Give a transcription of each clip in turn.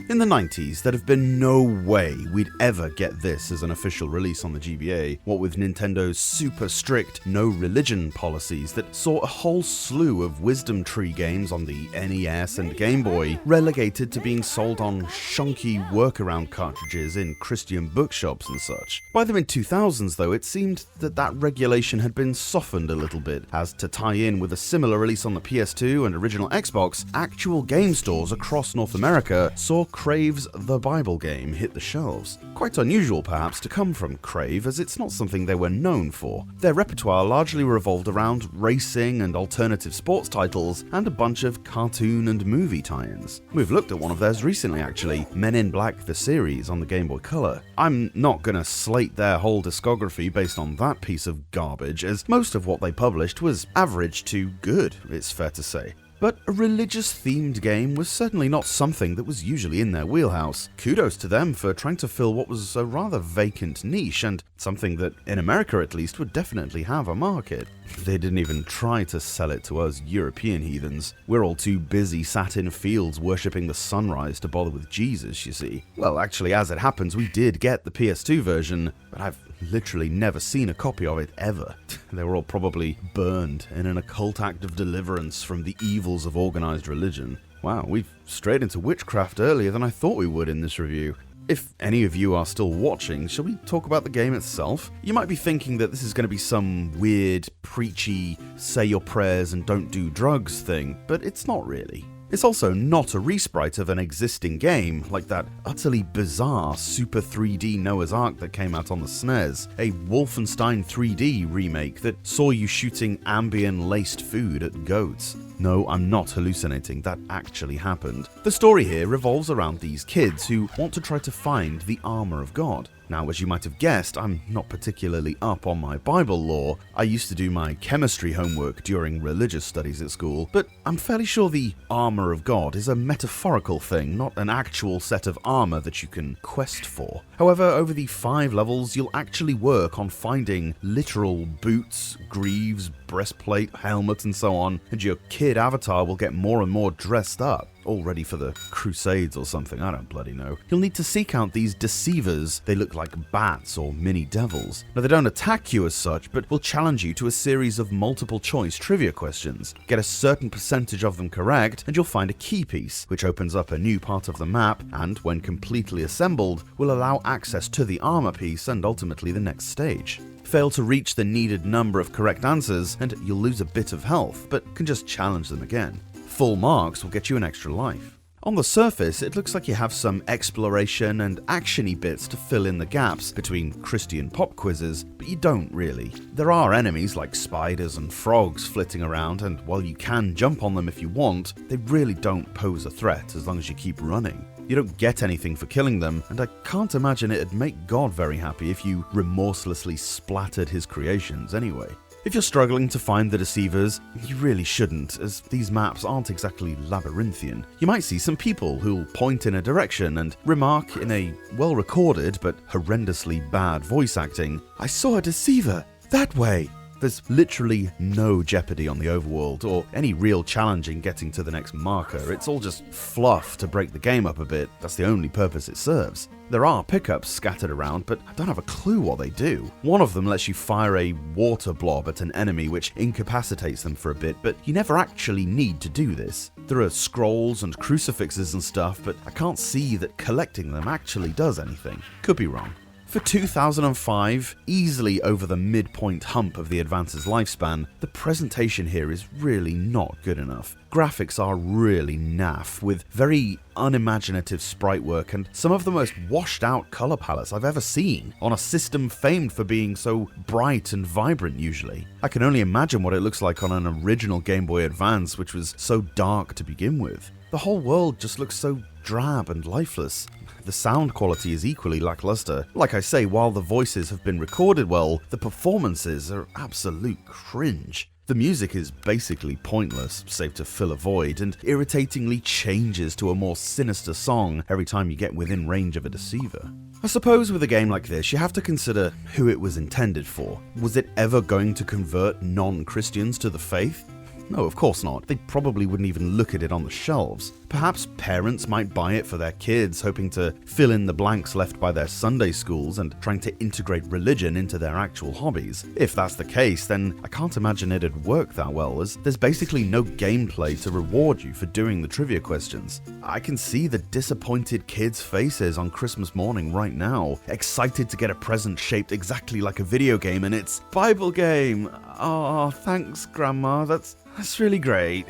In the 90s, there'd have been no way we'd ever get this as an official release on the GBA, what with Nintendo's super strict no-religion policies that saw a whole slew of Wisdom Tree games on the NES and Game Boy relegated to being sold on shonky workaround cartridges in Christian bookshops and such. By the mid-2000s though, it seemed that that regulation had been softened a little bit, as to tie in with a similar release on the PS2 and original Xbox, actual game stores across North America saw Crave's The Bible game hit the shelves. Quite unusual perhaps to come from Crave, as it's not something they were known for. Their repertoire largely revolved around racing and alternative sports titles, and a bunch of cartoon and movie tie-ins. We've looked at one of theirs recently actually, Men in Black the series on the Game Boy Color. I'm not gonna slate their whole discography based on that piece of garbage, as most of what they published was average to good, it's fair to say. But a religious-themed game was certainly not something that was usually in their wheelhouse. Kudos to them for trying to fill what was a rather vacant niche, and something that, in America at least, would definitely have a market. They didn't even try to sell it to us European heathens. We're all too busy sat in fields worshipping the sunrise to bother with Jesus, you see. Well, actually, as it happens, we did get the PS2 version, but I've literally never seen a copy of it ever. They were all probably burned in an occult act of deliverance from the evils of organized religion. Wow, we've strayed into witchcraft earlier than I thought we would in this review. If any of you are still watching, shall we talk about the game itself? You might be thinking that this is going to be some weird, preachy, say your prayers and don't do drugs thing, but it's not really. It's also not a resprite of an existing game, like that utterly bizarre Super 3D Noah's Ark that came out on the SNES, a Wolfenstein 3D remake that saw you shooting Ambien-laced food at goats. No, I'm not hallucinating, that actually happened. The story here revolves around these kids who want to try to find the armor of God. Now, as you might have guessed, I'm not particularly up on my Bible lore. I used to do my chemistry homework during religious studies at school, but I'm fairly sure the armor of God is a metaphorical thing, not an actual set of armor that you can quest for. However, over the 5 levels, you'll actually work on finding literal boots, greaves, breastplate, helmet, and so on, and your kid avatar will get more and more dressed up, all ready for the Crusades or something, I don't bloody know. You'll need to seek out these deceivers. They look like bats or mini devils. Now, they don't attack you as such, but will challenge you to a series of multiple choice trivia questions. Get a certain percentage of them correct, and you'll find a key piece, which opens up a new part of the map, and when completely assembled, will allow access to the armor piece and ultimately the next stage. Fail to reach the needed number of correct answers, and you'll lose a bit of health, but can just challenge them again. Full marks will get you an extra life. On the surface, it looks like you have some exploration and actiony bits to fill in the gaps between Christian pop quizzes, but you don't really. There are enemies like spiders and frogs flitting around, and while you can jump on them if you want, they really don't pose a threat as long as you keep running. You don't get anything for killing them, and I can't imagine it'd make God very happy if you remorselessly splattered his creations anyway. If you're struggling to find the deceivers, you really shouldn't, as these maps aren't exactly labyrinthian. You might see some people who'll point in a direction and remark in a well-recorded but horrendously bad voice acting, "I saw a deceiver, that way." There's literally no jeopardy on the overworld, or any real challenge in getting to the next marker. It's all just fluff to break the game up a bit. That's the only purpose it serves. There are pickups scattered around, but I don't have a clue what they do. One of them lets you fire a water blob at an enemy which incapacitates them for a bit, but you never actually need to do this. There are scrolls and crucifixes and stuff, but I can't see that collecting them actually does anything. Could be wrong. For 2005, easily over the midpoint hump of the Advance's lifespan, the presentation here is really not good enough. Graphics are really naff, with very unimaginative sprite work and some of the most washed out color palettes I've ever seen, on a system famed for being so bright and vibrant usually. I can only imagine what it looks like on an original Game Boy Advance, which was so dark to begin with. The whole world just looks so drab and lifeless. The sound quality is equally lackluster. Like I say, while the voices have been recorded well, the performances are absolute cringe. The music is basically pointless, save to fill a void, and irritatingly changes to a more sinister song every time you get within range of a deceiver. I suppose with a game like this, you have to consider who it was intended for. Was it ever going to convert non-Christians to the faith? No, of course not. They probably wouldn't even look at it on the shelves. Perhaps parents might buy it for their kids, hoping to fill in the blanks left by their Sunday schools and trying to integrate religion into their actual hobbies. If that's the case, then I can't imagine it'd work that well, as there's basically no gameplay to reward you for doing the trivia questions. I can see the disappointed kids' faces on Christmas morning right now, excited to get a present shaped exactly like a video game, and it's Bible game. Oh, thanks, Grandma. That's really great.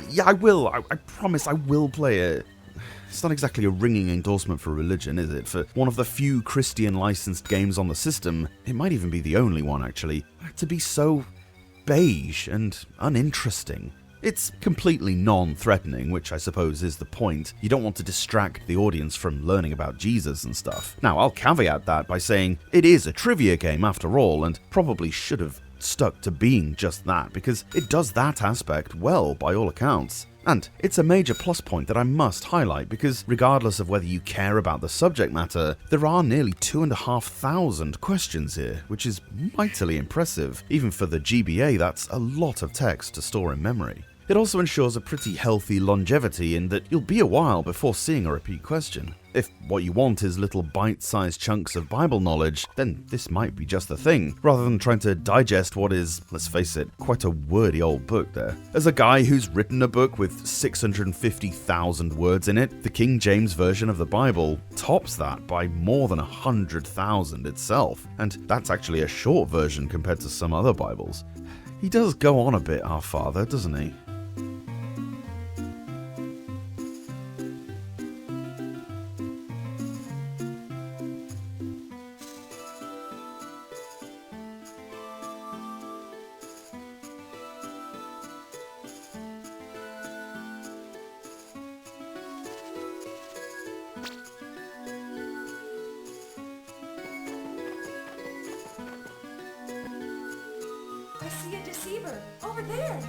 Yeah, I will. I promise I will play it. It's not exactly a ringing endorsement for religion, is it? For one of the few Christian licensed games on the system, it might even be the only one actually, to be so beige and uninteresting. It's completely non-threatening, which I suppose is the point. You don't want to distract the audience from learning about Jesus and stuff. Now, I'll caveat that by saying it is a trivia game after all, and probably should have stuck to being just that, because it does that aspect well by all accounts. And it's a major plus point that I must highlight, because regardless of whether you care about the subject matter, there are nearly 2,500 questions here, which is mightily impressive. Even for the GBA, that's a lot of text to store in memory. It also ensures a pretty healthy longevity in that you'll be a while before seeing a repeat question. If what you want is little bite-sized chunks of Bible knowledge, then this might be just the thing, rather than trying to digest what is, let's face it, quite a wordy old book there. As a guy who's written a book with 650,000 words in it, the King James Version of the Bible tops that by more than 100,000 itself, and that's actually a short version compared to some other Bibles. He does go on a bit, our father, doesn't he? I see a deceiver over there.